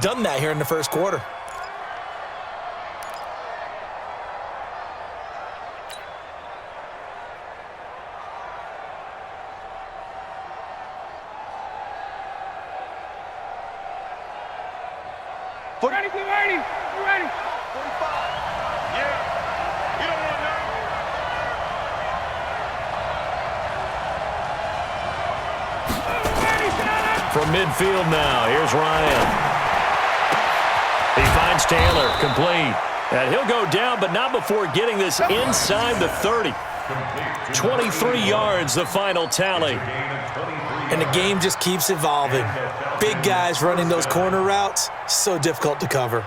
done that here in the first quarter. Ready, get ready. You ready? 45. Yeah. You don't want to know. From midfield now, here's Ryan. He finds Taylor, complete. And he'll go down, but not before getting this inside the 30. 23 yards, the final tally. And the game just keeps evolving. Big guys running those corner routes, so difficult to cover.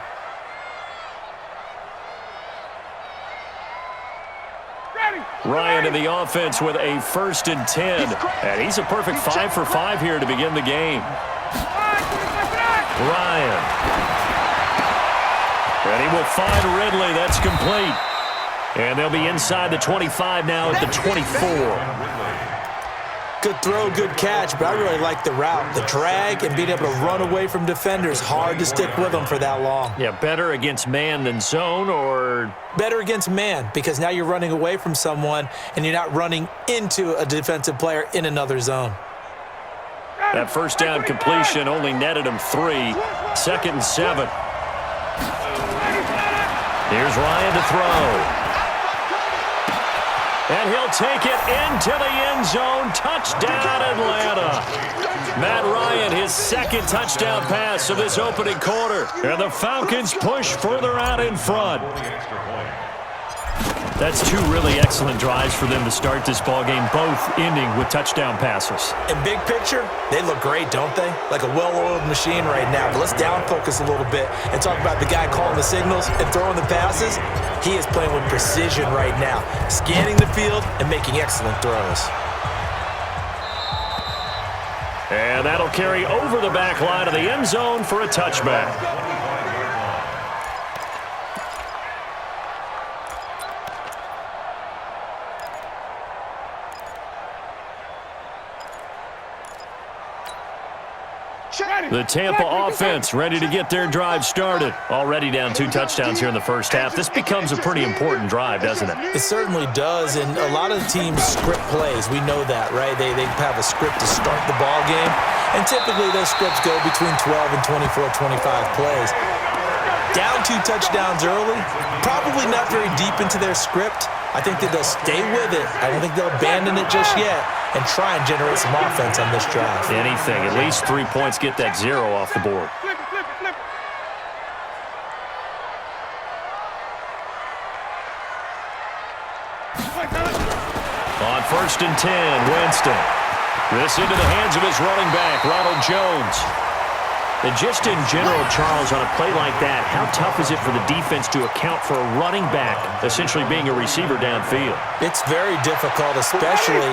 Ryan in the offense with a 1st and 10. And he's a perfect 5 for 5 here to begin the game. Ryan. And he will find Ridley. That's complete. And they'll be inside the 25 now at the 24. Good throw, good catch, but I really like the route. The drag and being able to run away from defenders, hard to stick with them for that long. Yeah, better against man than zone, or? Better against man, because now you're running away from someone and you're not running into a defensive player in another zone. That first down completion only netted him 3. 2nd and 7. Here's Ryan to throw. And he'll take it into the end zone. Touchdown, Atlanta. Matt Ryan, his 2nd touchdown pass of this opening quarter. And the Falcons push further out in front. That's 2 really excellent drives for them to start this ballgame, both ending with touchdown passes. In big picture, they look great, don't they? Like a well-oiled machine right now. But let's down focus a little bit and talk about the guy calling the signals and throwing the passes. He is playing with precision right now, scanning the field and making excellent throws. And that'll carry over the back line of the end zone for a touchback. The Tampa offense ready to get their drive started. Already down 2 touchdowns here in the first half. This becomes a pretty important drive, doesn't it? It certainly does, and a lot of the teams script plays. We know that, right? They have a script to start the ball game, and typically those scripts go between 12 and 24, 25 plays. Down 2 touchdowns early, probably not very deep into their script. I think that they'll stay with it. I don't think they'll abandon it just yet and try and generate some offense on this drive. Anything. At least 3 points, get that 0 off the board. On 1st and 10, Winston. This into the hands of his running back, Ronald Jones. And just in general, Charles, on a play like that, how tough is it for the defense to account for a running back essentially being a receiver downfield? It's very difficult, especially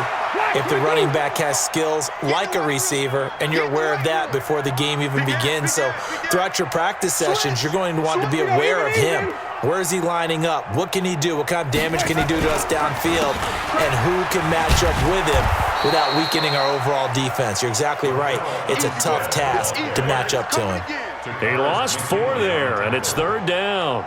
if the running back has skills like a receiver, and you're aware of that before the game even begins. So throughout your practice sessions, you're going to want to be aware of him. Where is he lining up? What can he do? What kind of damage can he do to us downfield? And who can match up with him without weakening our overall defense? You're exactly right. It's a tough task to match up to him. He lost 4 there, and it's 3rd down.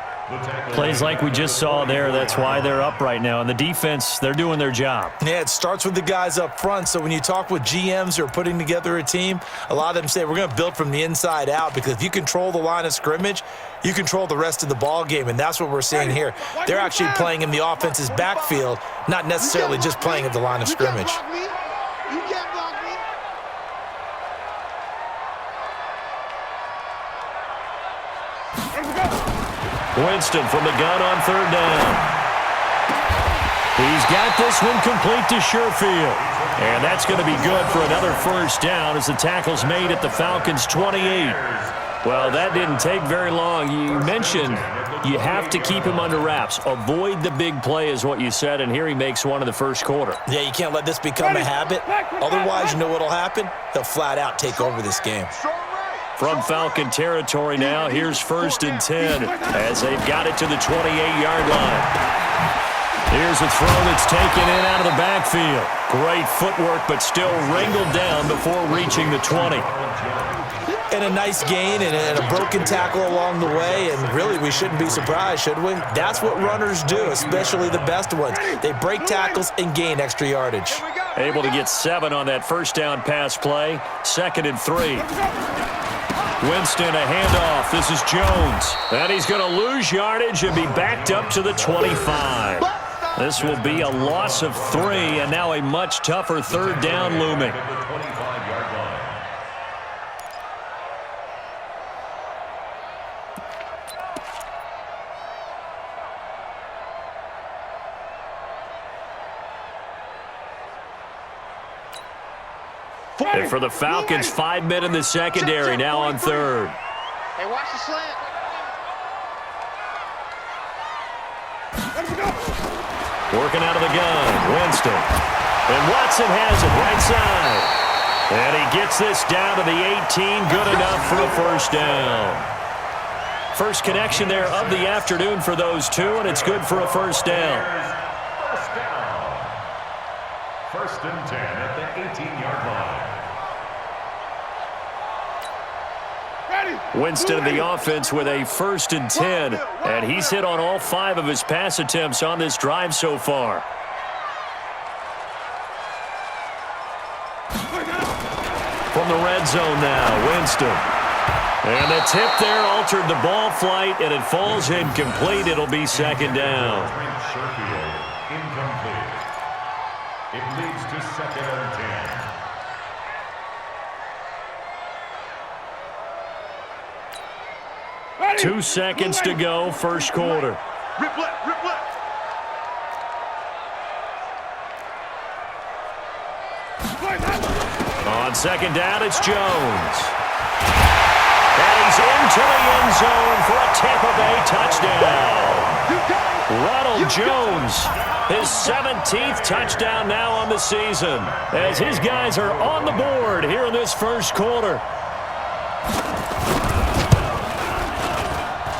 Plays like we just saw there, that's why they're up right now. And the defense, they're doing their job. Yeah, it starts with the guys up front. So when you talk with GMs who are putting together a team, a lot of them say we're going to build from the inside out, because if you control the line of scrimmage, you control the rest of the ball game, and that's what we're seeing here. They're actually playing in the offense's backfield, not necessarily just playing at the line of scrimmage. Winston from the gun on 3rd down. He's got this one complete to Sherfield. And that's going to be good for another 1st down as the tackle's made at the Falcons' 28. Well, that didn't take very long. You mentioned you have to keep him under wraps. Avoid the big play is what you said, and here he makes one in the first quarter. Yeah, you can't let this become a habit. Otherwise, you know what will happen? He'll flat out take over this game. From Falcon territory now, here's 1st and 10 as they've got it to the 28-yard line. Here's a throw that's taken in out of the backfield. Great footwork, but still wrangled down before reaching the 20. And a nice gain and a broken tackle along the way, and really we shouldn't be surprised, should we? That's what runners do, especially the best ones. They break tackles and gain extra yardage. Able to get 7 on that first down pass play. 2nd and 3. Winston, a handoff. This is Jones. And he's going to lose yardage and be backed up to the 25. This will be a loss of 3, and now a much tougher 3rd down looming. And for the Falcons, 5 men in the secondary, now on 3rd. Hey, watch the slant. Working out of the gun, Winston. And Watson has it right side. And he gets this down to the 18, good enough for a first down. First connection there of the afternoon for those two, and it's good for a first down. First down. 1st and 10 at the 18-yard line. Winston in the offense with a 1st and 10, and he's hit on all 5 of his pass attempts on this drive so far. From the red zone now, Winston. And the tip there altered the ball flight, and it falls incomplete. It'll be 2nd down. Incomplete. It leads to 2nd and 10. 2 seconds to go, first quarter. Rip left, rip left. On 2nd down, it's Jones. And he's into the end zone for a Tampa Bay touchdown. Ronald Jones, his 17th touchdown now on the season, as his guys are on the board here in this first quarter.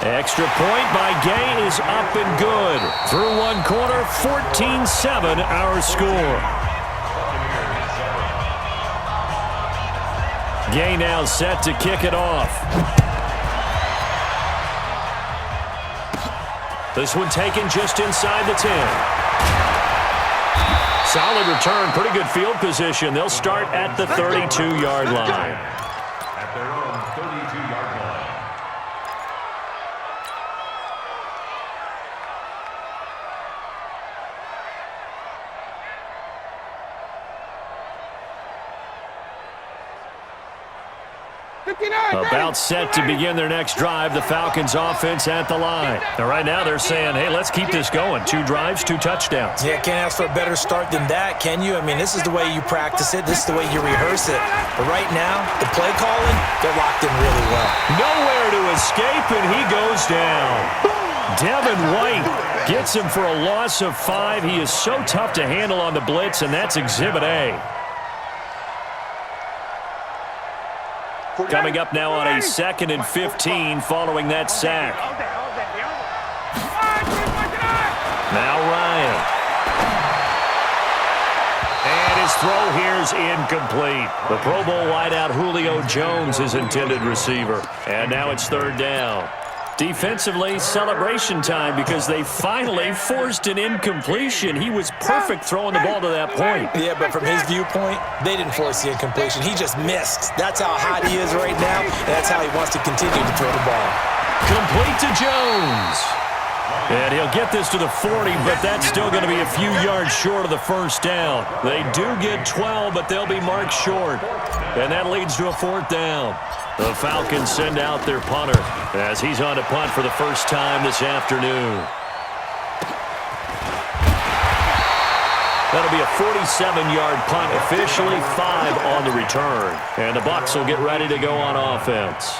Extra point by Gay is up and good. Through one quarter, 14-7 our score. Gay now set to kick it off. This one taken just inside the 10. Solid return, pretty good field position. They'll start at the 32-yard line. At their own 32-yard line. About set to begin their next drive, the Falcons offense at the line. Now right now they're saying, hey, let's keep this going. 2 drives, 2 touchdowns. Yeah, can't ask for a better start than that, can you? I mean, this is the way you practice it. This is the way you rehearse it. But right now, the play calling, they're locked in really well. Nowhere to escape, and he goes down. Devin White gets him for a loss of 5. He is so tough to handle on the blitz, and that's Exhibit A. Coming up now on a 2nd and 15 following that sack. Now Ryan. And his throw here's incomplete. The Pro Bowl wideout Julio Jones is intended receiver. And now it's 3rd down. Defensively, celebration time because they finally forced an incompletion. He was perfect throwing the ball to that point. Yeah, but from his viewpoint, they didn't force the incompletion. He just missed. That's how hot he is right now, and that's how he wants to continue to throw the ball. Complete to Jones. And he'll get this to the 40, but that's still going to be a few yards short of the first down. They do get 12, but they'll be marked short. And that leads to a 4th down. The Falcons send out their punter as he's on to punt for the first time this afternoon. That'll be a 47-yard punt, officially 5 on the return. And the Bucks will get ready to go on offense.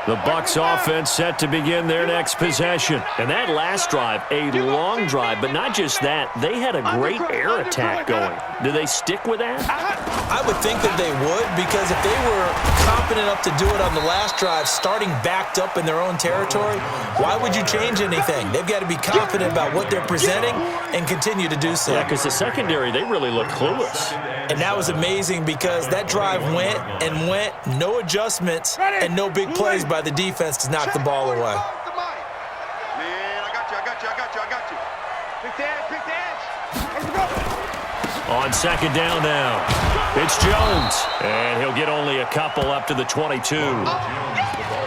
The Bucks offense set to begin their next possession. And that last drive, a long drive, but not just that. They had a great air attack going. Do they stick with that? I would think that they would, because if they were confident enough to do it on the last drive, starting backed up in their own territory, why would you change anything? They've got to be confident about what they're presenting and continue to do so. Yeah, because the secondary, they really look clueless. And that was amazing because that drive went and went, no adjustments and no big plays by the defense to knock the ball away. Man, I got you. Pick the edge. Let's go. On second down now, it's Jones, and he'll get only a couple up to the 22.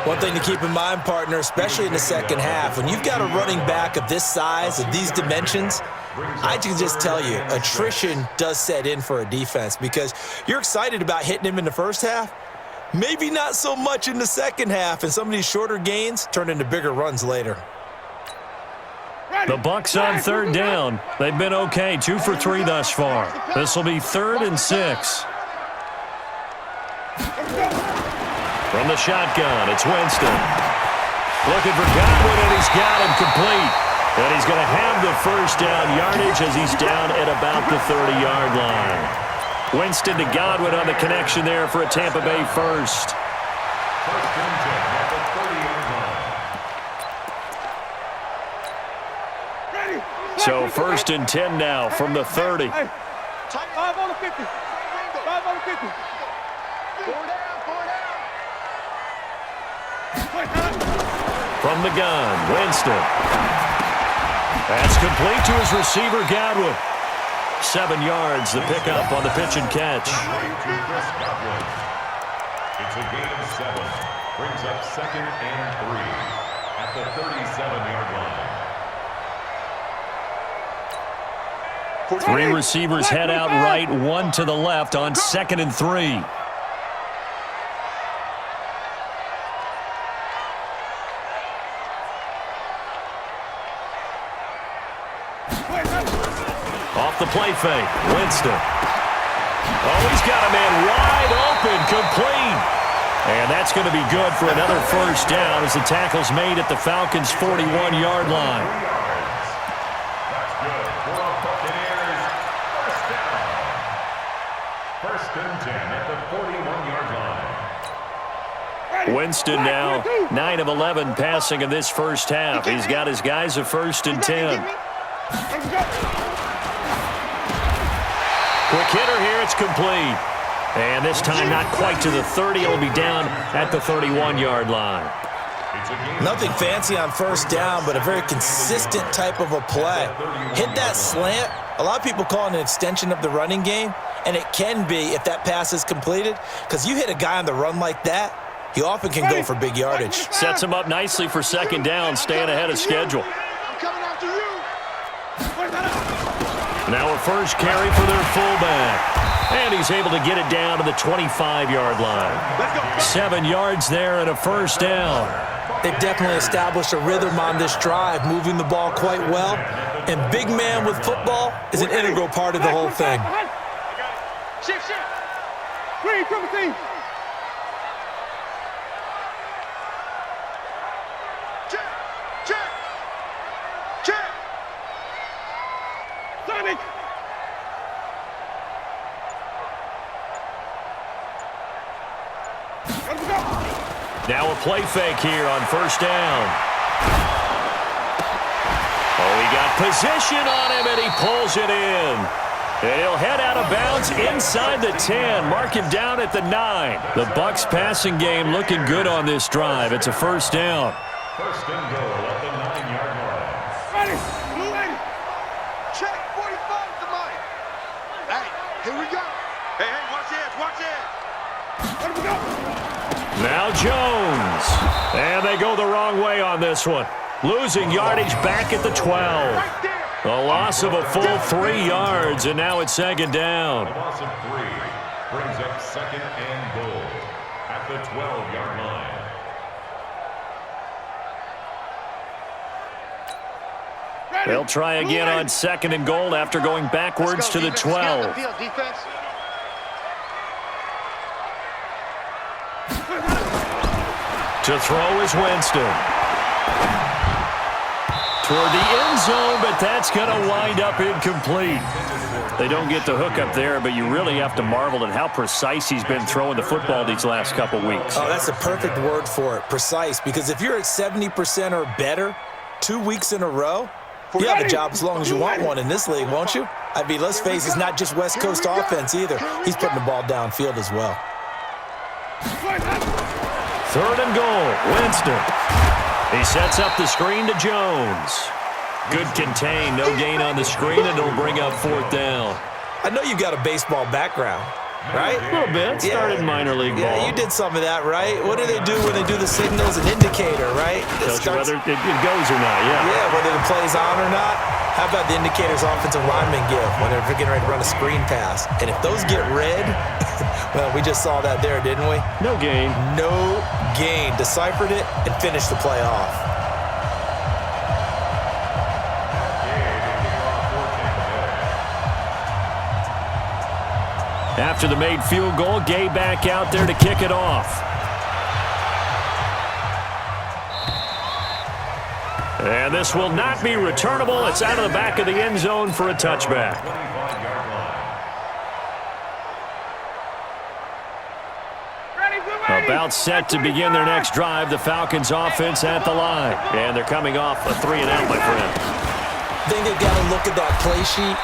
One thing to keep in mind, partner, especially in the second half, when you've got a running back of this size, of these dimensions, I can just tell you, attrition does set in for a defense because you're excited about hitting him in the first half, maybe not so much in the second half, and some of these shorter gains turn into bigger runs later. The Bucks on third down. They've been okay, 2 for 3 thus far. This will be 3rd and 6. From the shotgun, it's Winston. Looking for Godwin, and he's got him complete. And he's going to have the first down yardage as he's down at about the 30-yard line. Winston to Godwin on the connection there for a Tampa Bay first. First and 10 at the 30-yard line. So 1st and 10 now from the 30. 5 on the 50. 5 on the 50. 4 down. From the gun, Winston. That's complete to his receiver, Godwin. 7 yards, the pickup on the pitch and catch. It's a gain of 7. Brings up 2nd and 3 at the 37-yard line. 3 receivers head out right, 1 to the left on 2nd and 3. Off the play fake, Winston. Oh, he's got a man wide open, complete. And that's going to be good for another first down as the tackle's made at the Falcons' 41-yard line. That's good for a Buccaneers first down. 1st and 10 at the 41-yard line. Winston now 9 of 11 passing in this first half. He's got his guys a 1st and 10. Quick hitter here, it's complete. And this time not quite to the 30. It'll be down at the 31-yard line. Nothing fancy on first down, but a very consistent type of a play. Hit that slant. A lot of people call it an extension of the running game, and it can be if that pass is completed, because you hit a guy on the run like that, he often can go for big yardage. Sets him up nicely for second down, staying ahead of schedule. Now a first carry for their fullback. And he's able to get it down to the 25-yard line. 7 yards there and a first down. They've definitely established a rhythm on this drive, moving the ball quite well. And big man with football is an integral part of the whole thing. Shift. Green, triple team. Check. Sonic. Now a play fake here on first down. Oh, he got position on him, and he pulls it in. And he'll head out of bounds inside the 10. Mark him down at the 9. The Bucks passing game looking good on this drive. It's a first down. First and goal at the 9-yard line. Ready. Check 45 to Mike. Hey, here we go. Hey, watch it. Let me go. Now Jones. And they go the wrong way on this one. Losing yardage back at the 12. A loss of a full 3 yards, and now it's second down. A loss of 3 brings up 2nd and goal at the 12-yard line. They'll try again on 2nd and goal after going backwards to the 12. To throw is Winston. Toward the end zone, but that's going to wind up incomplete. They don't get the hook up there, but you really have to marvel at how precise he's been throwing the football these last couple weeks. Oh, that's the perfect word for it, precise, because if you're at 70% or better 2 weeks in a row, you have a job as long as you want one in this league, won't you? I mean, let's face it, it's not just West Coast offense either. He's putting the ball downfield as well. 3rd and goal, Winston. He sets up the screen to Jones. Good contain, no gain on the screen, and it'll bring up 4th down. I know you got a baseball background, right? A little bit. Started minor league ball. Yeah, you did some of that, right? What do they do when they do the signals? An indicator, right? Tells you whether it goes or not, yeah. Yeah, whether the play's on or not. How about the indicators offensive linemen give when they're getting ready to run a screen pass? And if those get red, well, we just saw that there, didn't we? No gain. No gain. Deciphered it and finished the play off. After the made field goal, Gay back out there to kick it off. And this will not be returnable. It's out of the back of the end zone for a touchback. About set to begin their next drive. The Falcons offense at the line. And they're coming off a 3-and-out, my friend. I think they've got to look at that play sheet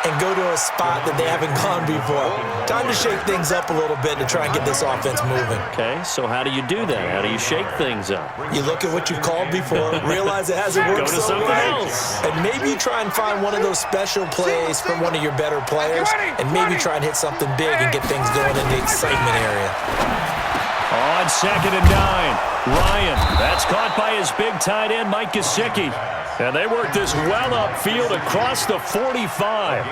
and go to a spot that they haven't gone before. Time to shake things up a little bit to try and get this offense moving. Okay, so how do you do that? How do you shake things up? You look at what you've called before, realize it hasn't worked Go to so something well, else. and maybe try and find one of those special plays from one of your better players, and maybe try and hit something big and get things going in the excitement area. On 2nd and 9, Ryan. That's caught by his big tight end, Mike Gesicki. And they work this well upfield across the 45.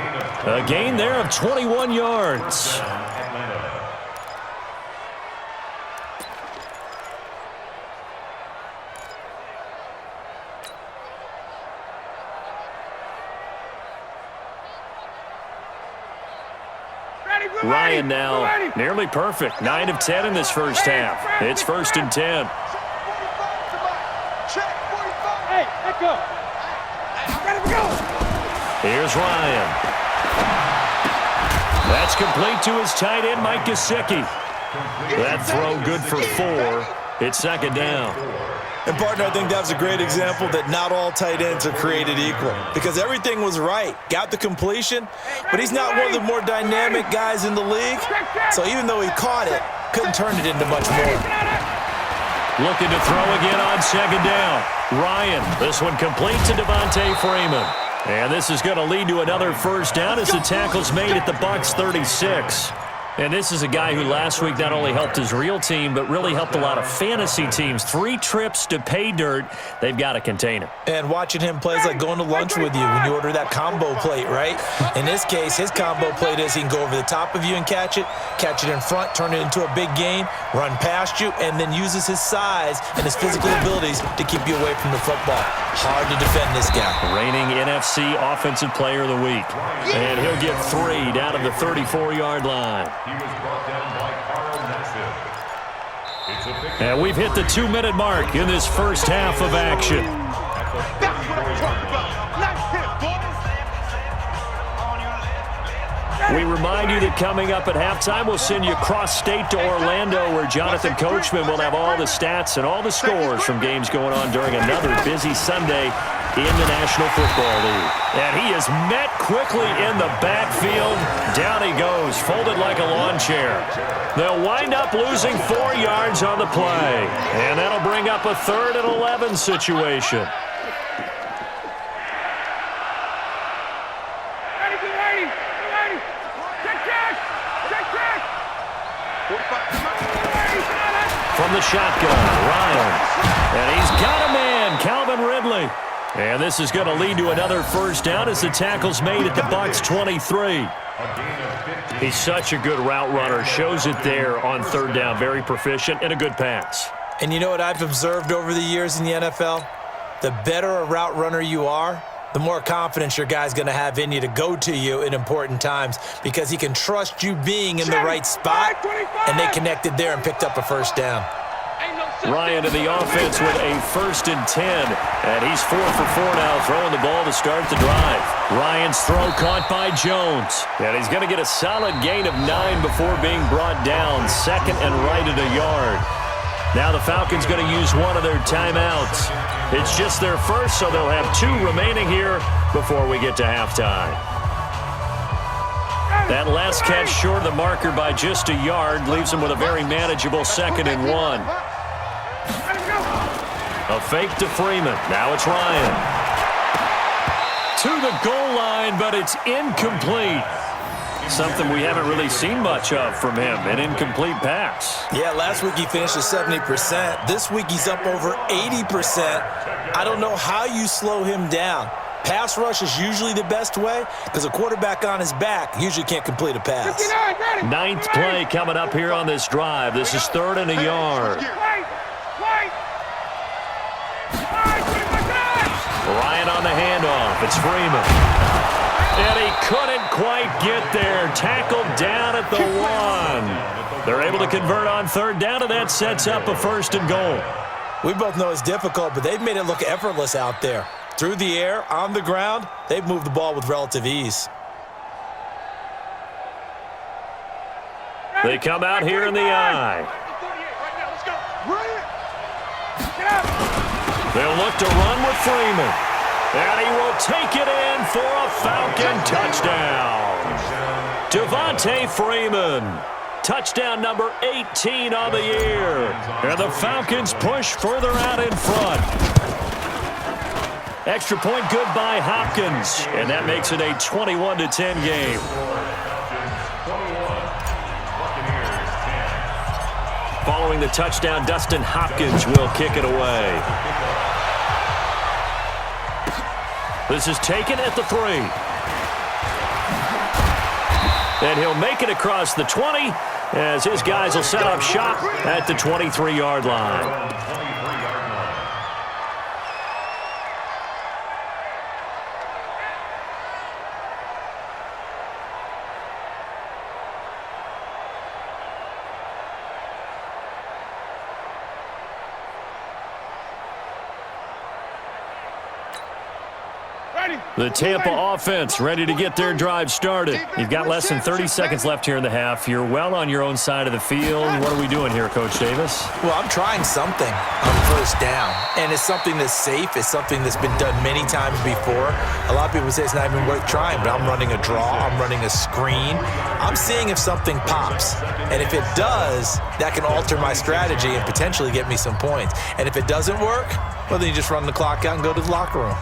A gain there of 21 yards. Ryan now nearly perfect. 9 of 10 in this first half. It's 1st and 10. Hey, let go. Here's Ryan. That's complete to his tight end, Mike Gesicki. That throw good for 4. It's 2nd down. And, partner, I think that was a great example that not all tight ends are created equal because everything was right. Got the completion, but he's not one of the more dynamic guys in the league. So even though he caught it, couldn't turn it into much more. Looking to throw again on 2nd down. Ryan, this one complete to Devontae Freeman. And this is going to lead to another first down as the tackle's made at the Bucks 36. And this is a guy who last week not only helped his real team, but really helped a lot of fantasy teams. 3 trips to pay dirt. They've got to contain him. And watching him play is like going to lunch with you when you order that combo plate, right? In this case, his combo plate is he can go over the top of you and catch it in front, turn it into a big gain, run past you, and then uses his size and his physical abilities to keep you away from the football. Hard to defend this guy. Reigning NFC Offensive Player of the Week. And he'll get 3 down to the 34-yard line. He was brought down by Carl Nassib. It's a big And we've hit the 2-minute mark in this first half of action. That's what I'm talking about. Nice hit, boys. We remind you that coming up at halftime, we'll send you cross-state to Orlando, where Jonathan Coachman will have all the stats and all the scores from games going on during another busy Sunday in the National Football League. And he is met quickly in the backfield. Down he goes, folded like a lawn chair. They'll wind up losing 4 yards on the play. And that'll bring up a 3rd and 11 situation. From the shotgun, Ryan. And he's got a man, Calvin Ridley. And this is going to lead to another first down as the tackle's made at the Bucks 23. He's such a good route runner. Shows it there on 3rd down. Very proficient and a good pass. And you know what I've observed over the years in the NFL? The better a route runner you are, the more confidence your guy's going to have in you to go to you in important times because he can trust you being in the right spot, and they connected there and picked up a first down. Ryan to the offense with a 1st and 10, and he's 4 for 4 now, throwing the ball to start the drive. Ryan's throw caught by Jones, and he's going to get a solid gain of 9 before being brought down, 2nd and right at a yard. Now the Falcons going to use one of their timeouts. It's just their first, so they'll have 2 remaining here before we get to halftime. That last catch short of the marker by just a yard leaves him with a very manageable 2nd and 1. A fake to Freeman. Now it's Ryan. To the goal line, but it's incomplete. Something we haven't really seen much of from him, an incomplete pass. Yeah, last week he finished at 70%. This week he's up over 80%. I don't know how you slow him down. Pass rush is usually the best way because a quarterback on his back usually can't complete a pass. 9th play coming up here on this drive. This is 3rd and a yard. Ryan on the handoff. It's Freeman. And he couldn't quite get there. Tackled down at the 1. They're able to convert on 3rd down, and that sets up a 1st and goal. We both know it's difficult, but they've made it look effortless out there. Through the air, on the ground, they've moved the ball with relative ease. They come out here in the eye. They'll look to run with Freeman. And he will take it in for a Falcon touchdown. Devontae Freeman. Touchdown number 18 on the year. And the Falcons push further out in front. Extra point good by Hopkins. And that makes it a 21-10 game. Following the touchdown, Dustin Hopkins will kick it away. This is taken at the 3. And he'll make it across the 20 as his guys will set up shop at the 23-yard line. The Tampa offense ready to get their drive started. You've got less than 30 seconds left here in the half. You're well on your own side of the field. What are we doing here, Coach Davis? Well, I'm trying something on 1st down, and it's something that's safe. It's something that's been done many times before. A lot of people say it's not even worth trying, but I'm running a draw. I'm running a screen. I'm seeing if something pops, and if it does, that can alter my strategy and potentially get me some points. And if it doesn't work, well, then you just run the clock out and go to the locker room.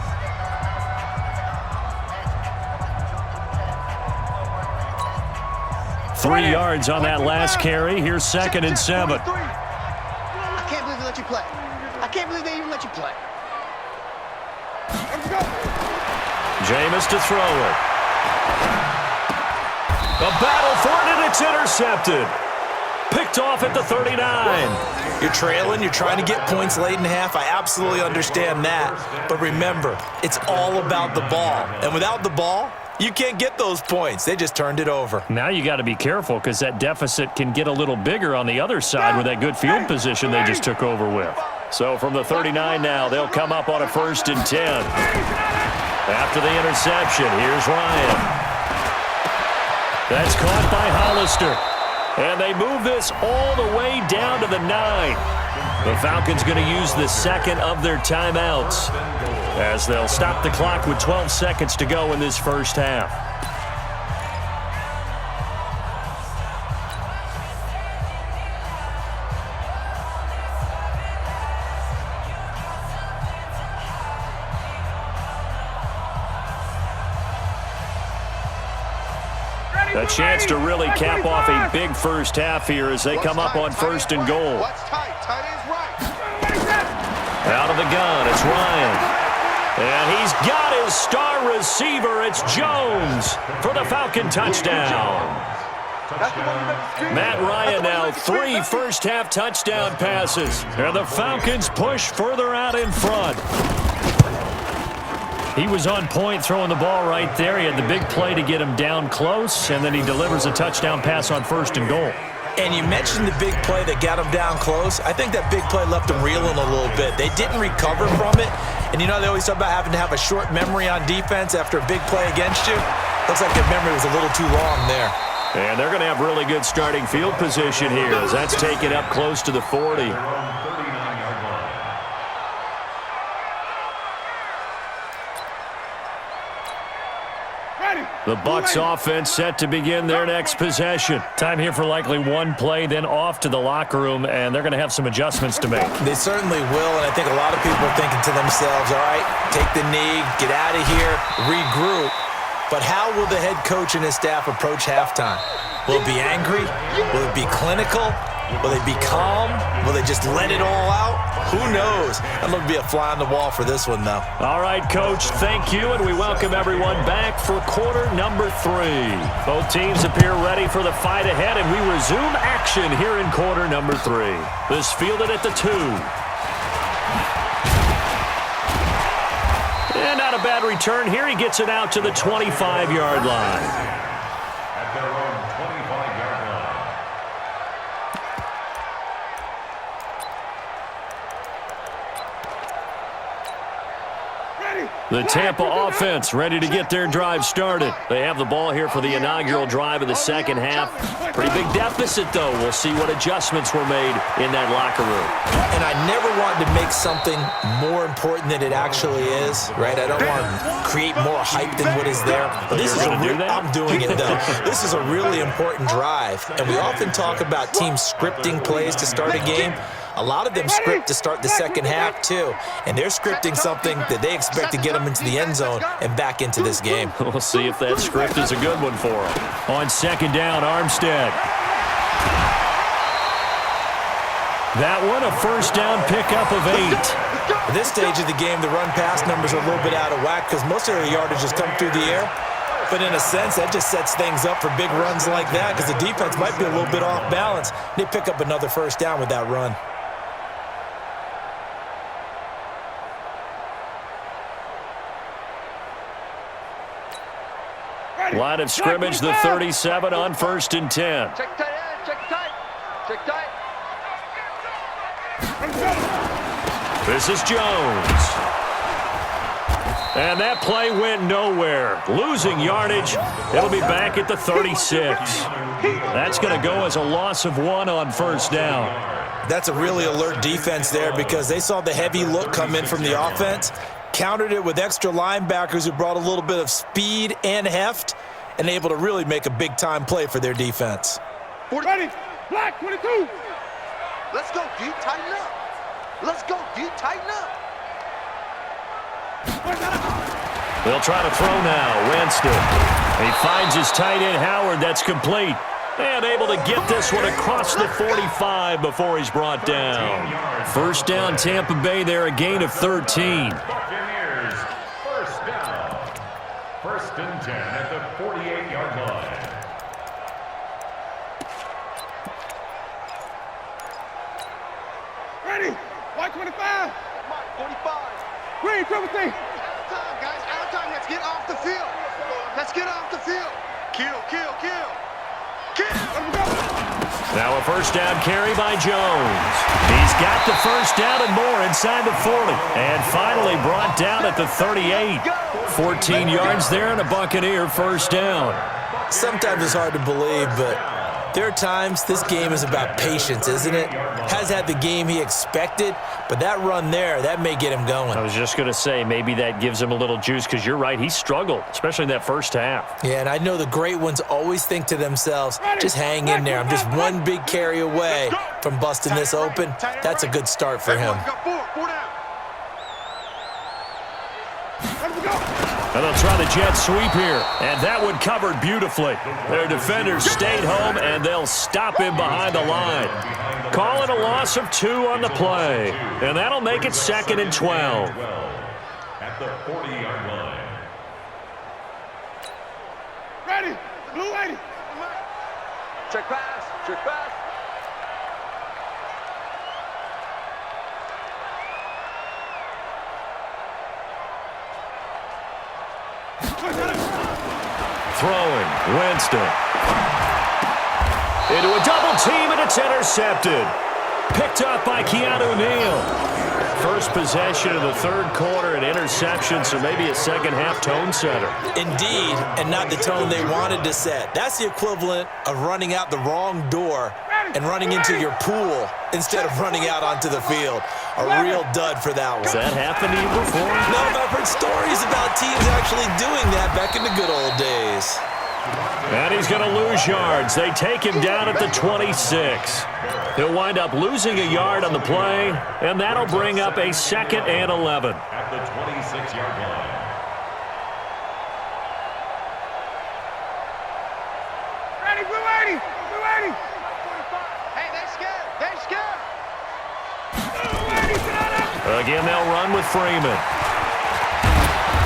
Three yards on that last carry. Here's 2nd and 7. I can't believe they let you play. I can't believe they even let you play. Jameis to throw it. A battle for it, and it's intercepted. Picked off at the 39. You're trailing. You're trying to get points late in half. I absolutely understand that. But remember, it's all about the ball. And without the ball, you can't get those points. They just turned it over. Now you got to be careful because that deficit can get a little bigger on the other side with that good field position they just took over with. So from the 39 now, they'll come up on a 1st and 10. After the interception, here's Ryan. That's caught by Hollister. And they move this all the way down to the 9. The Falcons going to use the 2nd of their timeouts as they'll stop the clock with 12 seconds to go in this first half. A chance to really cap off a big first half here as they come up on 1st and goal. Out of the gun, it's Ryan. And he's got his star receiver. It's Jones for the Falcon touchdown. Matt Ryan now 3 first-half touchdown passes. And the Falcons push further out in front. He was on point throwing the ball right there. He had the big play to get him down close, and then he delivers a touchdown pass on 1st and goal. And you mentioned the big play that got him down close. I think that big play left him reeling a little bit. They didn't recover from it. And you know they always talk about having to have a short memory on defense after a big play against you. Looks like their memory was a little too long there. And they're going to have really good starting field position here as that's taken up close to the 40. Ready. The Bucks offense set to begin their next possession. Time here for likely one play, then off to the locker room, and they're going to have some adjustments to make. They certainly will, and I think a lot of people are thinking to themselves, all right, take the knee, get out of here, regroup. But how will the head coach and his staff approach halftime? Will it be angry? Will it be clinical? Will they be calm? Will they just let it all out? Who knows? I'd love to be a fly on the wall for this one, though. All right, Coach, thank you, and we welcome everyone back for quarter number 3. Both teams appear ready for the fight ahead, and we resume action here in quarter number 3. This fielded at the 2. And not a bad return here. He gets it out to the 25-yard line. At their own 25-yard line. The Tampa offense ready to get their drive started. They have the ball here for the inaugural drive of the second half. Pretty big deficit, though. We'll see what adjustments were made in that locker room. And I never wanted to make something more important than it actually is, right? I don't want to create more hype than what is there. But this is I'm doing it, though. This is a really important drive. And we often talk about teams scripting plays to start a game. A lot of them script to start the second half, too. And they're scripting something that they expect to get them into the end zone and back into this game. We'll see if that script is a good one for them. On second down, Armstead. That one, a first down pickup of 8. At this stage of the game, the run-pass numbers are a little bit out of whack because most of their yardage has come through the air. But in a sense, that just sets things up for big runs like that because the defense might be a little bit off balance. They pick up another first down with that run. Line of scrimmage, the 37 on 1st and 10. Check tight end, check tight. Check tight. This is Jones. And that play went nowhere. Losing yardage. It'll be back at the 36. That's going to go as a loss of 1 on first down. That's a really alert defense there because they saw the heavy look come in from the offense, countered it with extra linebackers who brought a little bit of speed and heft, and able to really make a big-time play for their defense. Ready, black 22. Let's go, D, tighten up. Let's go, D, tighten up. They'll try to throw now. Winston. He finds his tight end, Howard. That's complete. And able to get this one across the 45 before he's brought down. First down, Tampa Bay there, a gain of 13. Buccaneers, first down. 1st and 10 at the 48-yard line. Ready, white 25. 45. Green 17. Out of time, guys, out of time. Let's get off the field. Let's get off the field. Kill, kill, kill. Now a first down carry by Jones. He's got the first down and more inside the 40. And finally brought down at the 38. 14 yards there and a Buccaneer first down. Sometimes it's hard to believe, but there are times this game is about patience, isn't it? Has had the game he expected, but that run there, that may get him going. I was just going to say, maybe that gives him a little juice because you're right, he struggled, especially in that first half. Yeah, and I know the great ones always think to themselves, just hang in there. I'm just one big carry away from busting this open. That's a good start for him. And they'll try the jet sweep here. And that one covered beautifully. Their defenders stayed home, and they'll stop him behind the line. Call it a loss of 2 on the play. And that'll make it 2nd and 12. At the 40-yard line. Ready, blue 80. Check pass, check pass. Throwing, Winston. Into a double team, and it's intercepted. Picked up by Keanu Neal. First possession of the 3rd quarter, an interception, so maybe a second-half tone setter. Indeed, and not the tone they wanted to set. That's the equivalent of running out the wrong door and running into your pool instead of running out onto the field. A real dud for that one. Has that happened to you before? No, but I've heard stories about teams actually doing that back in the good old days. And he's going to lose yards. They take him down at the 26. He'll wind up losing a yard on the play, and that'll bring up a 2nd and 11. At the 26-yard line. Ready, blue 80, blue 80. Hey, they're scared. They're scared. Blue 80, sit down. Again, they'll run with Freeman.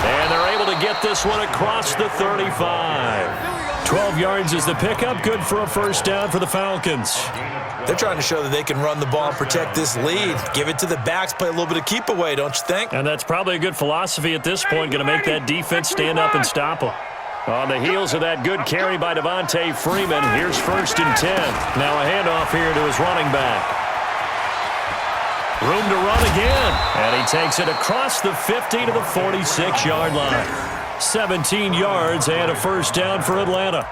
And they're able to get this one across the 35. 12 yards is the pickup. Good for a first down for the Falcons. They're trying to show that they can run the ball and protect this lead. Give it to the backs, play a little bit of keep away, don't you think? And that's probably a good philosophy at this point, going to make that defense stand up and stop them. On the heels of that good carry by Devontae Freeman, here's 1st and 10. Now a handoff here to his running back. Room to run again, and he takes it across the 50 to the 46-yard line. 17 yards and a first down for Atlanta.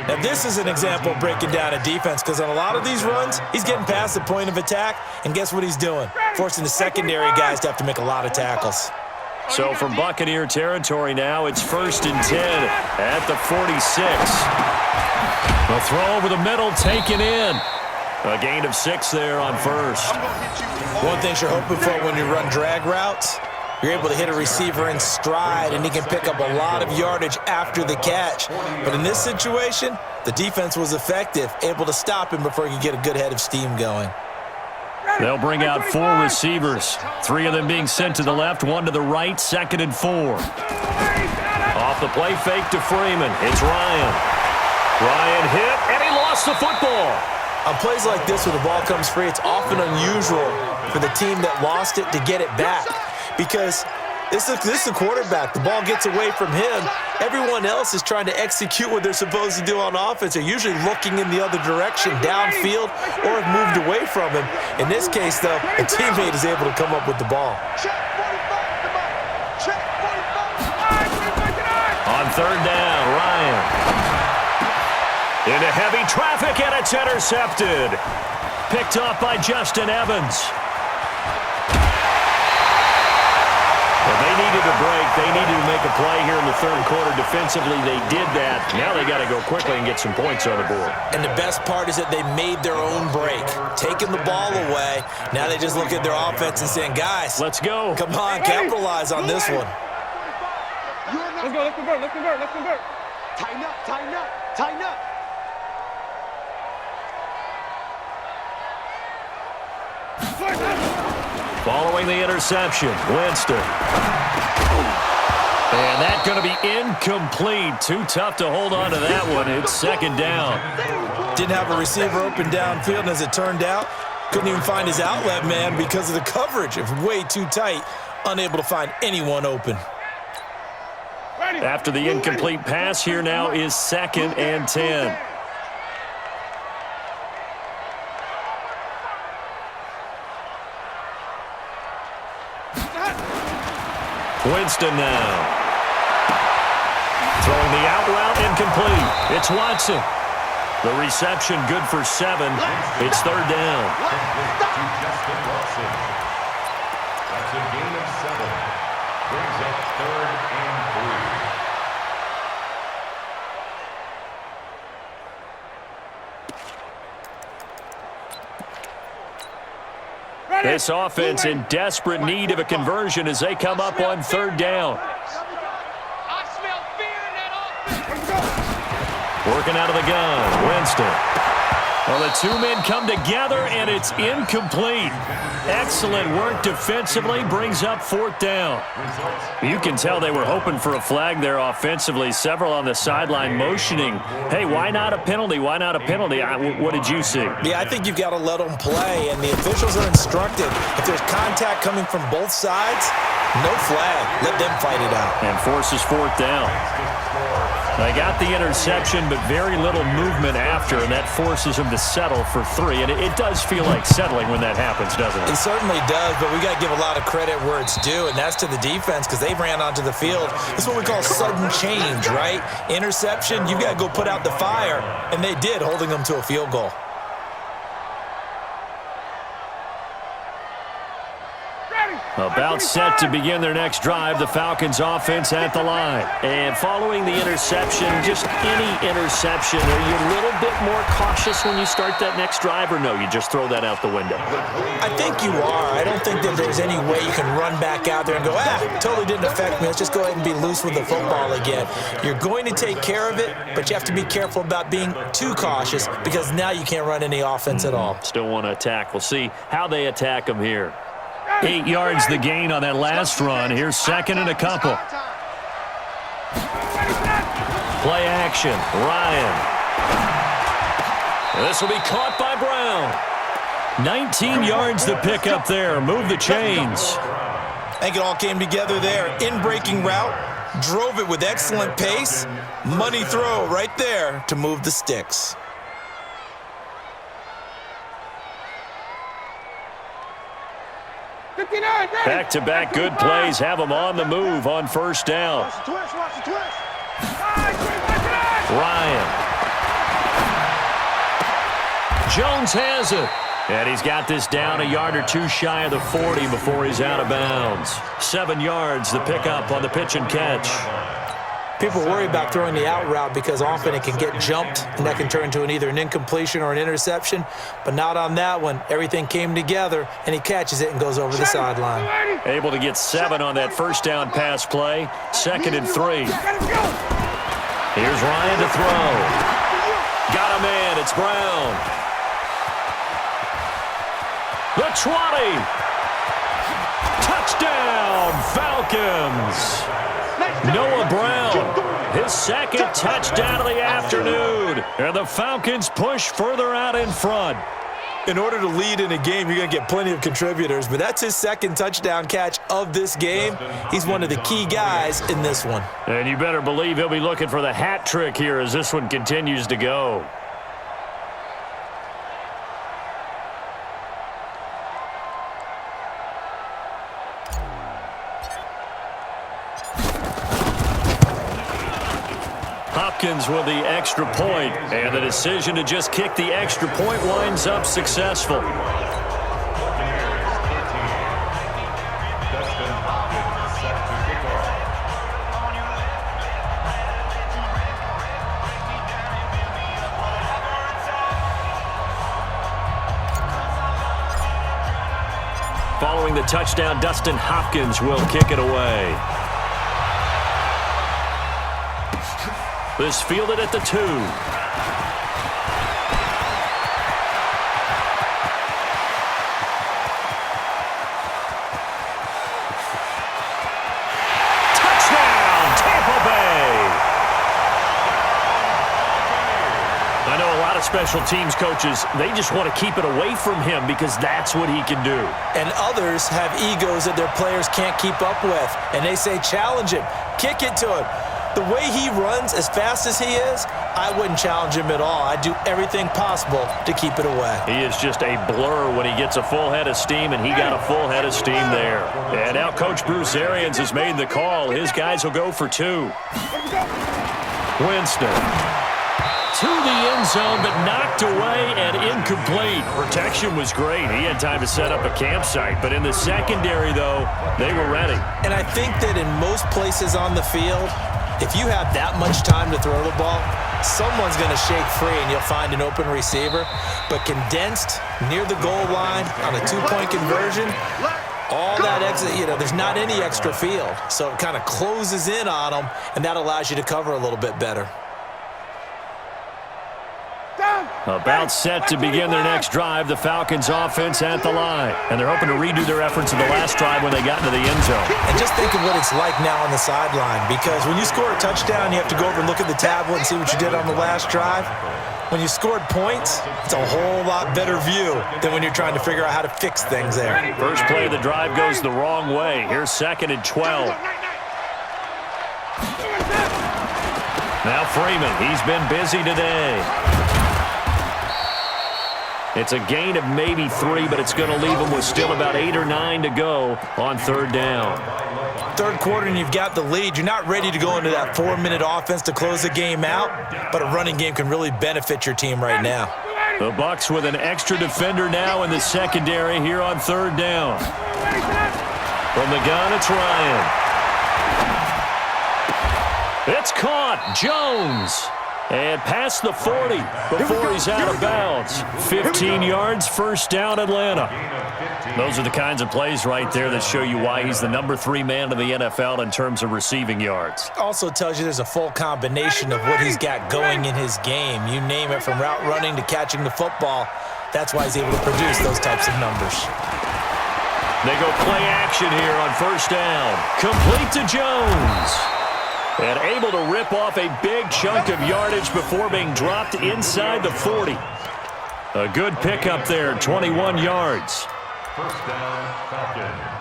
Now, this is an example of breaking down a defense because on a lot of these runs, he's getting past the point of attack, and guess what he's doing? Forcing the secondary guys to have to make a lot of tackles. So from Buccaneer territory now, it's 1st and 10 at the 46. A throw over the middle, taken in. A gain of 6 there on first. One thing you're hoping for when you run drag routes, you're able to hit a receiver in stride, and he can pick up a lot of yardage after the catch. But in this situation, the defense was effective, able to stop him before he could get a good head of steam going. They'll bring out 4 receivers, 3 of them being sent to the left, 1 to the right, 2nd and 4. Off the play fake to Freeman. It's Ryan. Ryan hit, and he lost the football. On plays like this where the ball comes free, it's often unusual for the team that lost it to get it back because this is the quarterback. The ball gets away from him. Everyone else is trying to execute what they're supposed to do on offense. They're usually looking in the other direction, downfield, or have moved away from him. In this case, though, a teammate is able to come up with the ball. Check 45, come on. Check 45. On 3rd down, Ryan. Into heavy traffic, and it's intercepted. Picked off by Justin Evans. Well, they needed a break. They needed to make a play here in the 3rd quarter. Defensively, they did that. Now they got to go quickly and get some points on the board. And the best part is that they made their own break, taking the ball away. Now they just look at their offense and saying, guys, let's go. Come on, capitalize on this one. Let's go, let's convert, let's convert, let's convert. Tighten up, tighten up, tighten up. Following the interception, Winston. And that's going to be incomplete. Too tough to hold on to that one. It's 2nd down. Didn't have a receiver open downfield, and as it turned out, couldn't even find his outlet man because of the coverage. It was way too tight, unable to find anyone open. After the incomplete pass, here now is 2nd and 10. Winston now. Throwing the out route incomplete. It's Watson. The reception good for 7. It's 3rd down. That's a gain of 7. Brings up 3rd and 3. This offense in desperate need of a conversion as they come up on 3rd down. I smell fear in that offense. Working out of the gun, Winston. Well, the 2 men come together, and it's incomplete. Excellent work defensively, brings up 4th down. You can tell they were hoping for a flag there offensively. Several on the sideline motioning, hey, why not a penalty? Why not a penalty? What did you see? Yeah, I think you've got to let them play, and the officials are instructed. If there's contact coming from both sides, no flag. Let them fight it out. And forces 4th down. They got the interception, but very little movement after, and that forces them to settle for 3. And it does feel like settling when that happens, doesn't it? It certainly does, but we got to give a lot of credit where it's due, and that's to the defense because they ran onto the field. This is what we call sudden change, right? Interception, you've got to go put out the fire, and they did, holding them to a field goal. About set to begin their next drive, the Falcons offense at the line. And following the interception, just any interception, are you a little bit more cautious when you start that next drive, or no, you just throw that out the window? I think you are. I don't think that there's any way you can run back out there and go, totally didn't affect me. Let's just go ahead and be loose with the football again. You're going to take care of it, but you have to be careful about being too cautious because now you can't run any offense at all. Still want to attack. We'll see how they attack them here. 8 yards the gain on that last run. Here's second and a couple. Play action. Ryan. This will be caught by Brown. 19 yards to pick up there. Move the chains. I think it all came together there. In-breaking route. Drove it with excellent pace. Money throw right there to move the sticks. Back-to-back good plays have them on the move on first down. Ryan. Jones has it. And he's got this down a yard or two shy of the 40 before he's out of bounds. 7 yards the pickup on the pitch and catch. People worry about throwing the out route because often it can get jumped, and that can turn into either an incompletion or an interception. But not on that one. Everything came together, and he catches it and goes over the sideline. Able to get 7 on that first down pass play. 2nd and 3. Here's Ryan to throw. Got a man. It's Brown. The 20. Touchdown, Falcons. Noah Brown, his second touchdown of the afternoon. And the Falcons push further out in front. In order to lead in a game, you're going to get plenty of contributors, but that's his second touchdown catch of this game. He's one of the key guys in this one. And you better believe he'll be looking for the hat trick here as this one continues to go. Hopkins with the extra point, and the decision to just kick the extra point winds up successful. Following the touchdown, Dustin Hopkins will kick it away. This fielded at the 2. Touchdown, Tampa Bay! I know a lot of special teams coaches, they just want to keep it away from him because that's what he can do. And others have egos that their players can't keep up with, and they say challenge him, kick it to him. The way he runs as fast as he is, I wouldn't challenge him at all. I'd do everything possible to keep it away. He is just a blur when he gets a full head of steam, and he got a full head of steam there. And now Coach Bruce Arians has made the call. His guys will go for 2. Winston. To the end zone, but knocked away and incomplete. Protection was great. He had time to set up a campsite, but in the secondary, though, they were ready. And I think that in most places on the field, if you have that much time to throw the ball, someone's going to shake free and you'll find an open receiver. But condensed near the goal line on a 2-point conversion, all that exit, there's not any extra field. So it kind of closes in on them, and that allows you to cover a little bit better. About set to begin their next drive, the Falcons offense at the line. And they're hoping to redo their efforts in the last drive when they got into the end zone. And just think of what it's like now on the sideline, because when you score a touchdown, you have to go over and look at the tablet and see what you did on the last drive. When you scored points, it's a whole lot better view than when you're trying to figure out how to fix things there. First play of the drive goes the wrong way. Here's 2nd and 12. Now Freeman, he's been busy today. It's a gain of maybe 3, but it's going to leave them with still about 8 or 9 to go on 3rd down. Third quarter and you've got the lead. You're not ready to go into that 4-minute offense to close the game out, but a running game can really benefit your team right now. The Bucks with an extra defender now in the secondary here on 3rd down. From the gun, it's Ryan. It's caught. Jones. And past the 40 before he's out of bounds. 15 yards, first down, Atlanta. Those are the kinds of plays right there that show you why he's the number 3 man in the NFL in terms of receiving yards. Also tells you there's a full combination of what he's got going in his game. You name it, from route running to catching the football. That's why he's able to produce those types of numbers. They go play action here on first down. Complete to Jones. And able to rip off a big chunk of yardage before being dropped inside the 40. A good pickup there, 21 yards. First down, Falcons.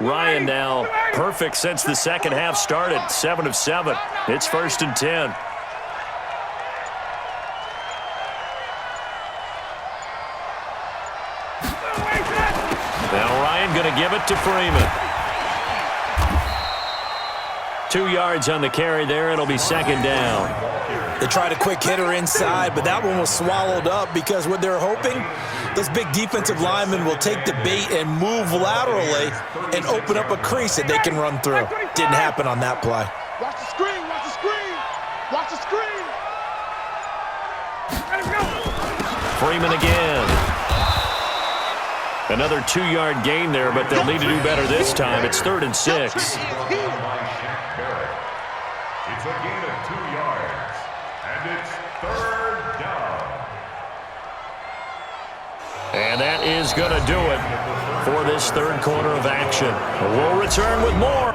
Ryan now perfect since the second half started. 7 of 7. It's first and 10. Now Ryan going to give it to Freeman. 2 yards on the carry there. It'll be second down. They tried a quick hitter inside, but that one was swallowed up because what they're hoping, those big defensive linemen will take the bait and move laterally and open up a crease that they can run through. Didn't happen on that play. Watch the screen, watch the screen, watch the screen. Let him go. Freeman again. Another 2-yard gain there, but they'll need to do better this time. It's 3rd and 6. It's a gain of 2 yards, and it's 3rd down. And that is going to do it for this third quarter of action. We'll return with more.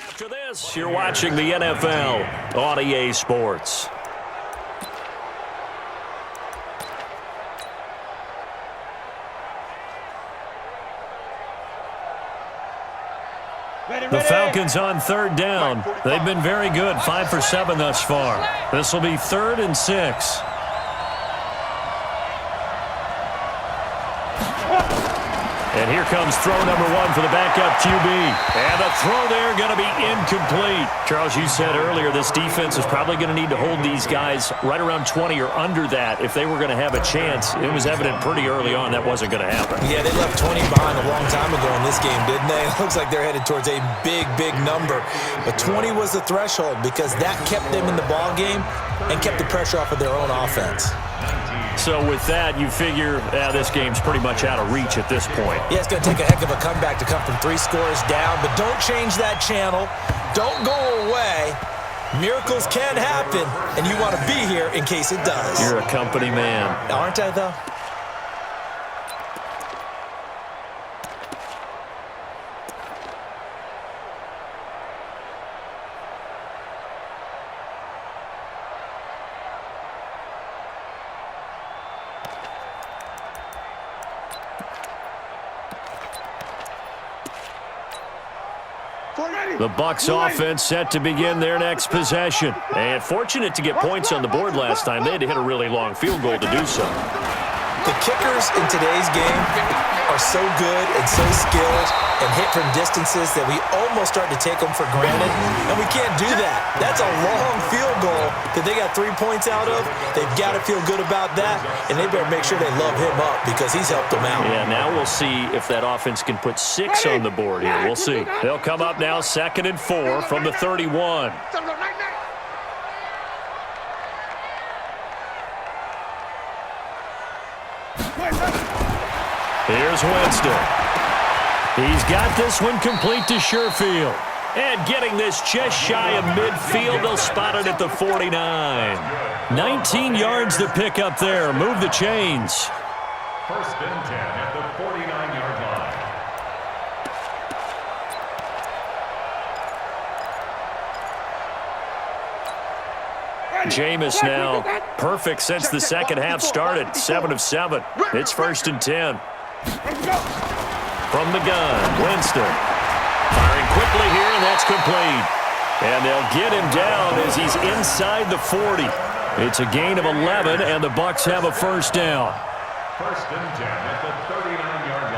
After this, you're watching the NFL on EA Sports. The Falcons on 3rd down. They've been very good, 5 for 7 thus far. This will be 3rd and 6. And here comes throw number 1 for the backup QB. And the throw there going to be incomplete. Charles, you said earlier this defense is probably going to need to hold these guys right around 20 or under that if they were going to have a chance. It was evident pretty early on that wasn't going to happen. Yeah, they left 20 behind a long time ago in this game, didn't they? It looks like they're headed towards a big, big number. But 20 was the threshold because that kept them in the ball game and kept the pressure off of their own offense. So with that, you figure this game's pretty much out of reach at this point. Yeah, it's going to take a heck of a comeback to come from 3 scores down, but don't change that channel. Don't go away. Miracles can happen, and you want to be here in case it does. You're a company man. Aren't I, though? The Bucks offense set to begin their next possession. And fortunate to get points on the board last time. They had to hit a really long field goal to do so. The kickers in today's game are so good and so skilled and hit from distances that we almost start to take them for granted, and we can't do that. That's a long field goal that they got 3 points out of. They've got to feel good about that, and they better make sure they love him up because he's helped them out. Yeah, now we'll see if that offense can put 6 on the board here. We'll see. They'll come up now 2nd and 4 from the 31. Here's Winston. He's got this one complete to Sherfield. And getting this just shy of midfield, they'll spot it at the 49. 19 yards to pick up there. Move the chains. First and 10 at the 49-yard line. Jameis now perfect since the second half started. 7 of 7. It's first and 10. From the gun, Winston. Firing quickly here, and that's complete. And they'll get him down as he's inside the 40. It's a gain of 11, and the Bucks have a first down. First and 10 at the 39-yard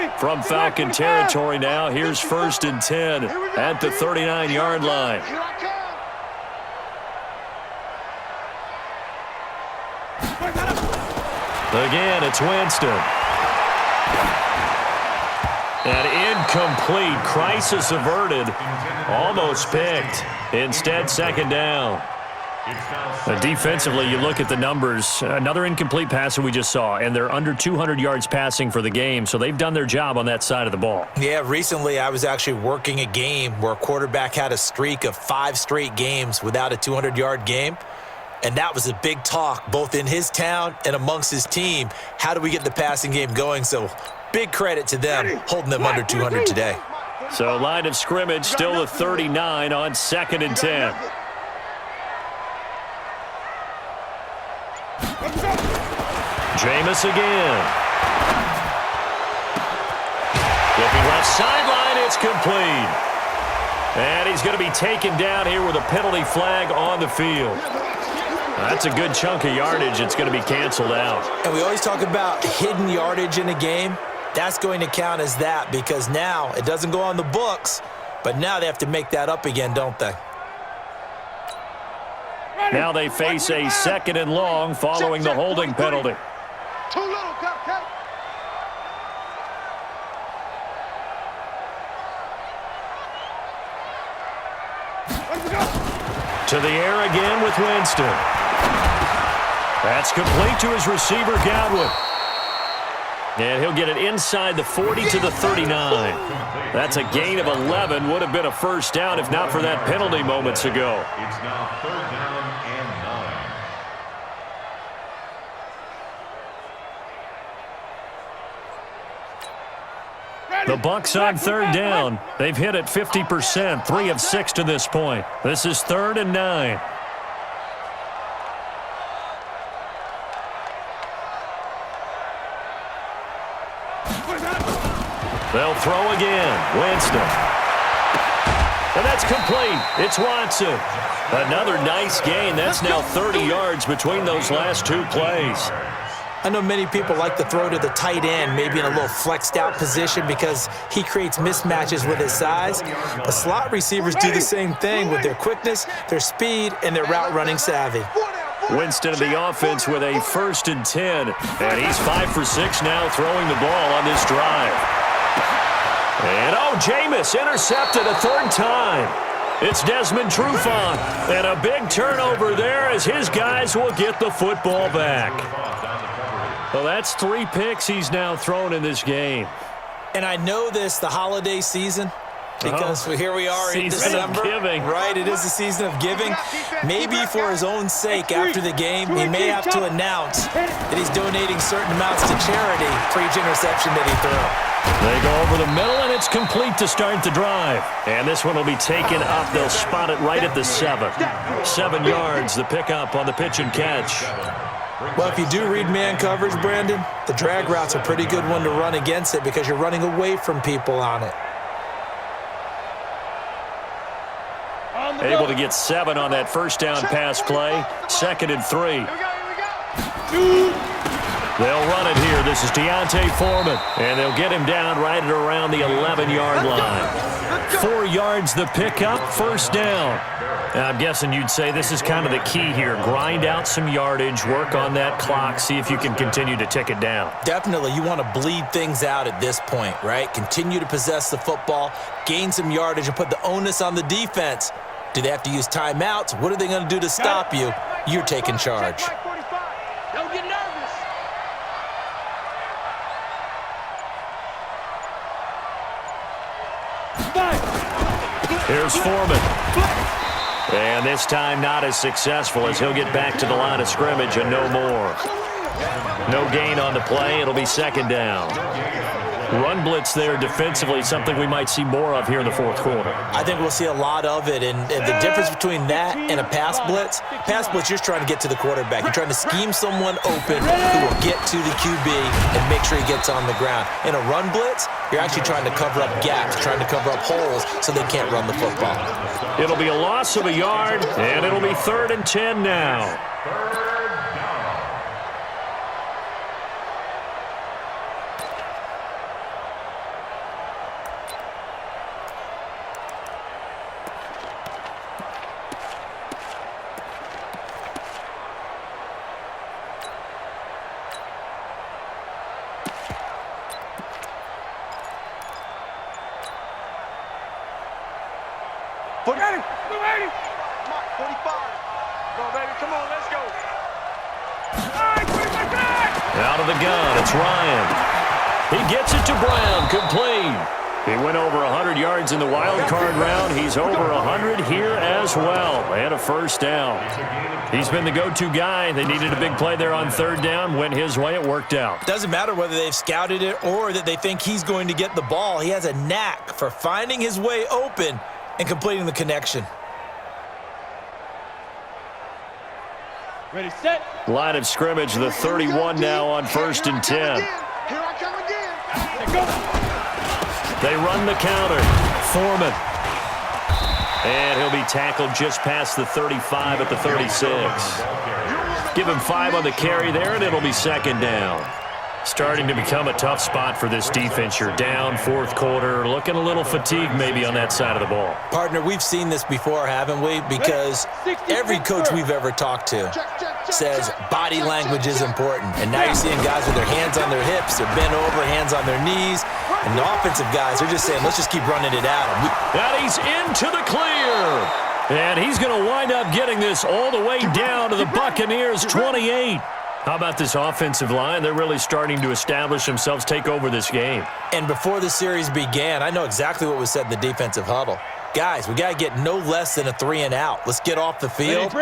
line. From Falcon territory now, here's first and 10 at the 39-yard line. Again, it's Winston. An incomplete, crisis averted, almost picked. Instead, second down. Defensively, you look at the numbers. Another incomplete pass that we just saw, and they're under 200 yards passing for the game, so they've done their job on that side of the ball. Yeah, recently I was actually working a game where a quarterback had a streak of 5 straight games without a 200-yard game. And that was a big talk, both in his town and amongst his team. How do we get the passing game going? So big credit to them, holding them under 200 today. So line of scrimmage still the 39 on second and 10. Jameis again. Looking left sideline, it's complete. And he's going to be taken down here with a penalty flag on the field. That's a good chunk of yardage. It's going to be canceled out. And we always talk about hidden yardage in a game. That's going to count as that because now it doesn't go on the books, but now they have to make that up again, don't they? Now they face a second and long following the holding penalty. Too little, cut. To the air again with Winston. That's complete to his receiver, Godwin. And he'll get it inside the 40 to the 39. That's a gain of 11. Would have been a first down if not for that penalty moments ago. It's now third down and 9. The Bucks on third down. They've hit it 50%, 3 of 6 to this point. This is 3rd and 9. They'll throw again. Winston. And that's complete. It's Watson. Another nice gain. That's now 30 yards between those last 2 plays. I know many people like to throw to the tight end, maybe in a little flexed out position because he creates mismatches with his size. The slot receivers do the same thing with their quickness, their speed, and their route running savvy. Winston of the offense with a 1st and 10. And he's 5 for 6 now throwing the ball on this drive. And Jameis intercepted a 3rd time. It's Desmond Trufant. And a big turnover there as his guys will get the football back. Well, that's 3 picks he's now thrown in this game. And I know this, the holiday season, because here we are in December. Giving. Right, it is the season of giving. Maybe for his own sake after the game, he may have to announce that he's donating certain amounts to charity for each interception that he threw. They go over the middle, and it's complete to start the drive. And this one will be taken up. They'll spot it right at the 7. 7 yards, the pickup on the pitch and catch. Well, if you do read man coverage, Brandon, the drag route's a pretty good one to run against it because you're running away from people on it. Able to get 7 on that first down pass play. 2nd and 3. They'll run it here. This is Deontay Foreman. And they'll get him down right at around the 11-yard line. 4 yards the pickup, first down. I'm guessing you'd say this is kind of the key here. Grind out some yardage, work on that clock, see if you can continue to tick it down. Definitely. You want to bleed things out at this point, right? Continue to possess the football, gain some yardage, and put the onus on the defense. Do they have to use timeouts? What are they going to do to stop you? You're taking charge. Don't get nervous. Here's Foreman. And this time not as successful as he'll get back to the line of scrimmage and no more. No gain on the play. It'll be second down. Run blitz there defensively, something we might see more of here in the fourth quarter. I think we'll see a lot of it, and the difference between that and a pass blitz, you're just trying to get to the quarterback. You're trying to scheme someone open who will get to the QB and make sure he gets on the ground. In a run blitz, you're actually trying to cover up gaps, trying to cover up holes so they can't run the football. It'll be a loss of a yard, and it'll be 3rd and 10 now. Out of the gun, it's Ryan. He gets it to Brown, complete. He went over 100 yards in the wild card round. He's over 100 here as well, and a first down. He's been the go-to guy. They needed a big play there on 3rd down. Went his way, it worked out. Doesn't matter whether they've scouted it or that they think he's going to get the ball. He has a knack for finding his way open and completing the connection. Ready, set. Line of scrimmage, the 31 now on 1st and 10. Here I come again. Go. They run the counter. Foreman. And he'll be tackled just past the 35 at the 36. Give him 5 on the carry there, and it'll be second down. Starting to become a tough spot for this defense. You're down 4th quarter, looking a little fatigued maybe on that side of the ball. Partner, we've seen this before, haven't we? Because every coach we've ever talked to says body language is important. And now you're seeing guys with their hands on their hips, they're bent over, hands on their knees. And the offensive guys, they're just saying, let's just keep running it at him. And he's into the clear. And he's going to wind up getting this all the way down to the Buccaneers' 28. How about this offensive line? They're really starting to establish themselves, take over this game. And before the series began, I know exactly what was said in the defensive huddle. Guys, we got to get no less than a 3 and out. Let's get off the field.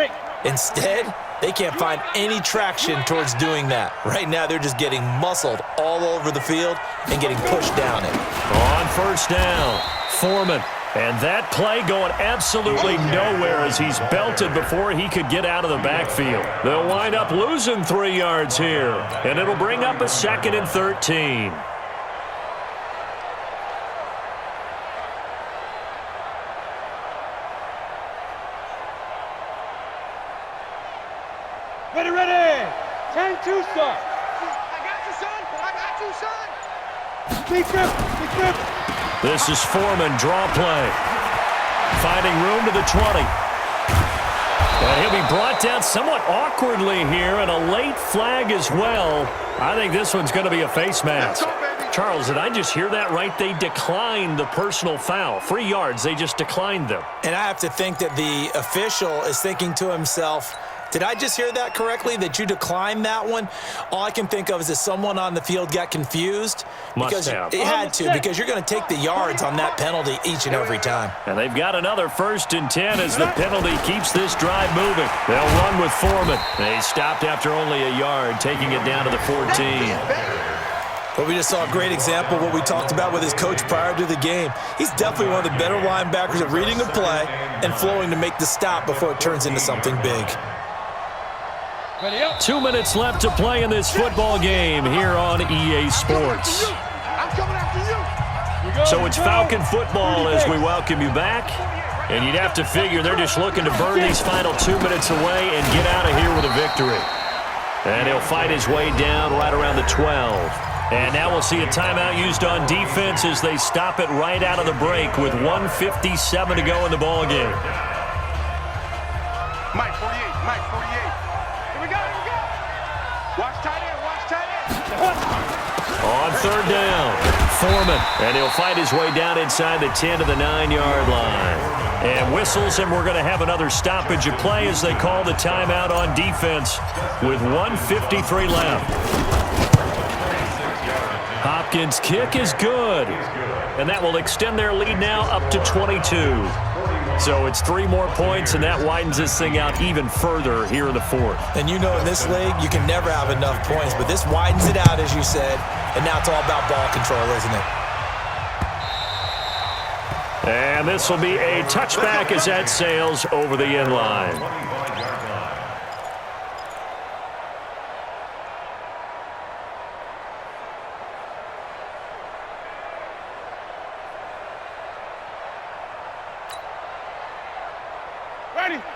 Instead, they can't find any traction towards doing that. Right now, they're just getting muscled all over the field and getting pushed down it. On 1st down, Foreman. And that play going absolutely nowhere as he's belted before he could get out of the backfield. They'll wind up losing 3 yards here, and it'll bring up a 2nd and 13. Ready. 10-2, son. I got you, son. I got you, son. Big grip. This is Foreman, draw play. Finding room to the 20. And he'll be brought down somewhat awkwardly here, and a late flag as well. I think this one's going to be a face mask. Charles, did I just hear that right? They declined the personal foul. 3 yards, they just declined them. And I have to think that the official is thinking to himself, did I just hear that correctly, that you declined that one? All I can think of is that someone on the field got confused. Must have. It had to, because you're going to take the yards on that penalty each and every time. And they've got another 1st and 10 as the penalty keeps this drive moving. They'll run with Foreman. They stopped after only a yard, taking it down to the 14. But we just saw a great example of what we talked about with his coach prior to the game. He's definitely one of the better linebackers at reading a play and flowing to make the stop before it turns into something big. 2 minutes left to play in this football game here on EA Sports. I'm coming after you. So it's Falcon football as we welcome you back. And you'd have to figure they're just looking to burn these final 2 minutes away and get out of here with a victory. And he'll fight his way down right around the 12. And now we'll see a timeout used on defense as they stop it right out of the break with 1:57 to go in the ball game. Mike 48. Here we go. Watch tight end. On 3rd down, Foreman. And he'll fight his way down inside the 10 to the 9-yard line. And whistles, and we're going to have another stoppage of play as they call the timeout on defense with 1:53 left. Hopkins' kick is good. And that will extend their lead now up to 22. So it's 3 more points, and that widens this thing out even further here in the fourth. And you know in this league, you can never have enough points, but this widens it out, as you said, and now it's all about ball control, isn't it? And this will be a touchback as that sails over the end line.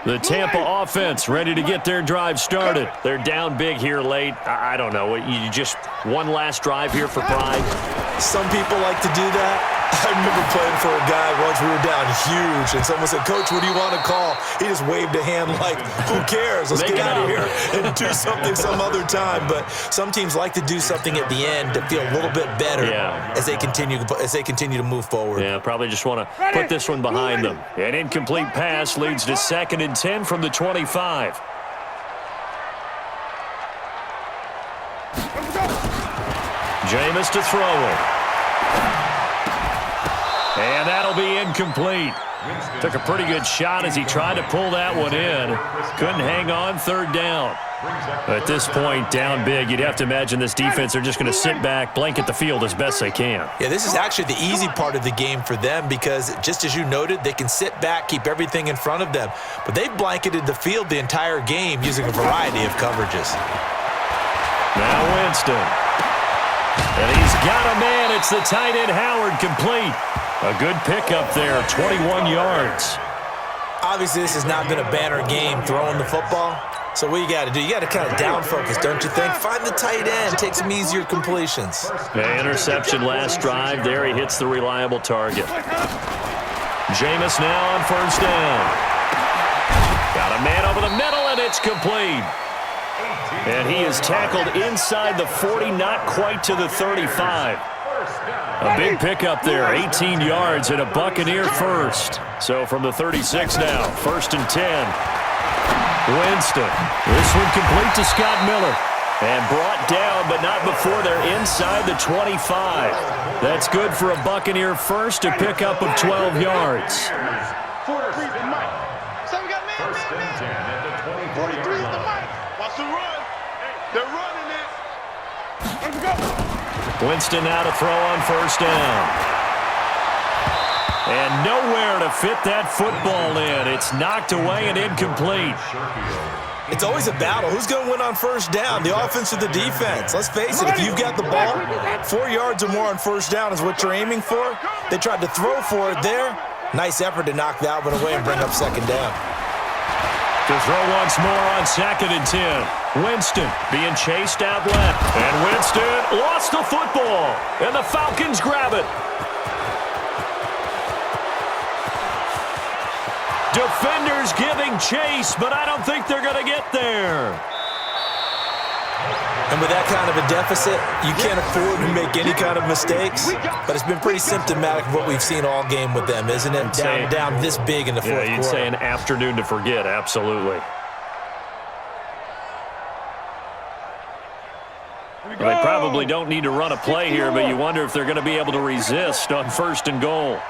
The Tampa offense ready to get their drive started. They're down big here late. I don't know. You just one last drive here for pride? Some people like to do that. I remember playing for a guy once. We were down huge, and someone said, "Coach, what do you want to call?" He just waved a hand like, "Who cares? Let's get out of here and do something some other time." But some teams like to do something at the end to feel a little bit better as they continue to move forward. Yeah, probably just want to put this one behind them. An incomplete pass leads to 2nd and 10 from the 25. Jameis to throw it. And that'll be incomplete. Took a pretty good shot as he tried to pull that one in. Couldn't hang on, 3rd down. At this point, down big, you'd have to imagine this defense are just going to sit back, blanket the field as best they can. Yeah, this is actually the easy part of the game for them because, just as you noted, they can sit back, keep everything in front of them. But they've blanketed the field the entire game using a variety of coverages. Now Winston. And he's got a man. It's the tight end, Howard, complete. A good pickup there, 21 yards. Obviously, this has not been a banner game throwing the football. So what you got to do, you got to kind of down focus, don't you think? Find the tight end, take some easier completions. The interception last drive. There he hits the reliable target. Jameis now on 1st down. Got a man over the middle, and it's complete. And he is tackled inside the 40, not quite to the 35. A big pickup there, 18 yards and a Buccaneer first. So from the 36 now, 1st and 10. Winston. This one complete to Scott Miller. And brought down, but not before they're inside the 25. That's good for a Buccaneer first, a pickup of 12 yards. 43 is the mic. So we got man. 43 is the mic. Watch the run. They're running it. Let's go. Winston now to throw on 1st down. And nowhere to fit that football in. It's knocked away and incomplete. It's always a battle. Who's going to win on 1st down, the offense or the defense? Let's face it, if you've got the ball, 4 yards or more on 1st down is what you're aiming for. They tried to throw for it there. Nice effort to knock that one away and bring up 2nd down. To throw once more on 2nd and 10. Winston being chased out left. And Winston lost the football. And the Falcons grab it. Defenders giving chase, but I don't think they're going to get there. And with that kind of a deficit, you can't afford to make any kind of mistakes. But it's been pretty symptomatic of what we've seen all game with them, isn't it? Down this big in the fourth quarter. Yeah, you'd say an afternoon to forget, absolutely. Well, they probably don't need to run a play here, but you wonder if they're going to be able to resist on 1st and goal.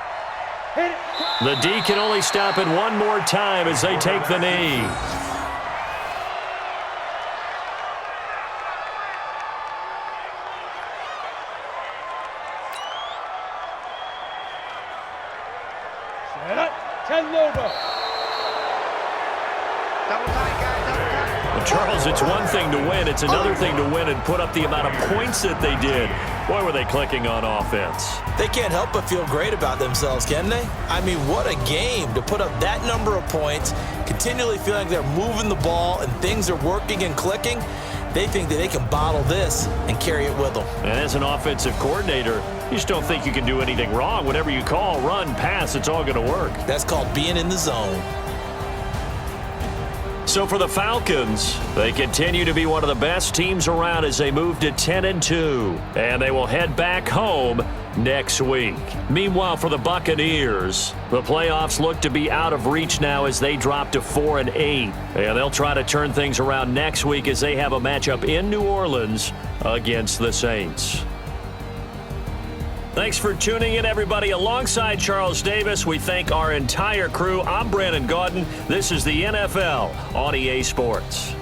The D can only stop it one more time as they take the knee. Set up. 10 over. Double tight, guys. Double tight. Well, Charles, it's one thing to win. It's another thing to win and put up the amount of points that they did. Boy, were they clicking on offense. They can't help but feel great about themselves, can they? I mean, what a game to put up that number of points, continually feeling like they're moving the ball and things are working and clicking. They think that they can bottle this and carry it with them. And as an offensive coordinator, you just don't think you can do anything wrong. Whatever you call, run, pass, it's all going to work. That's called being in the zone. So for the Falcons, they continue to be one of the best teams around as they move to 10-2, and they will head back home next week. Meanwhile, for the Buccaneers, the playoffs look to be out of reach now as they drop to 4-8, and they'll try to turn things around next week as they have a matchup in New Orleans against the Saints. Thanks for tuning in, everybody. Alongside Charles Davis, we thank our entire crew. I'm Brandon Gaudin. This is the NFL on EA Sports.